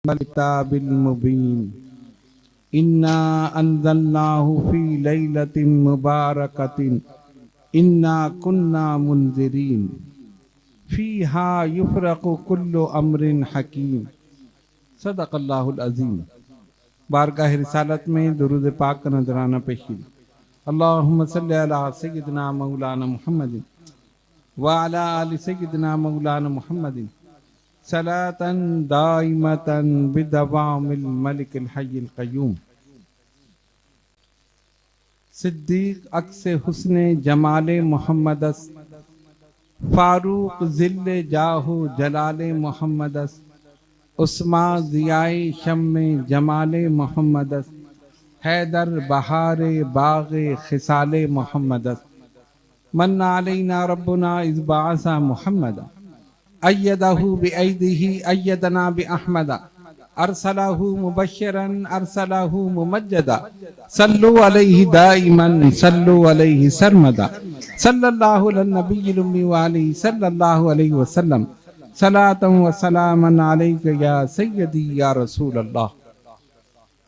والكتاب المبين إنا أنزلناه في ليلة مباركة إنا كنا منذرين فيها يفرق كل أمر حكيم صدق اللہ العظیم۔ بارگاہ رسالت میں درود پاک کا نذرانہ پیشی۔ اللہم صلی علی سیدنا مولانا محمد وعلی آل سیدنا مولانا محمد صلاة دائمة بدوام الملک الحی القیوم۔ صدیق عکس حسن جمال محمد است، فاروق ذل جاہ جلال محمد است، عثمان ضیاء شم جمال محمد است، حیدر بہار باغ خصال محمد است۔ من علینا ربنا اذ بعث محمد ایدہ بایدہ ایدنا باحمد ارسلہ مبشرا ارسلہ ممجدا صلو علیہ دائما صلو علیہ سرمدا صلی اللہ علی النبی الامی وآلہ صلی اللہ علیہ وسلم صلاة و سلاما علیک یا سیدی یا رسول اللہ۔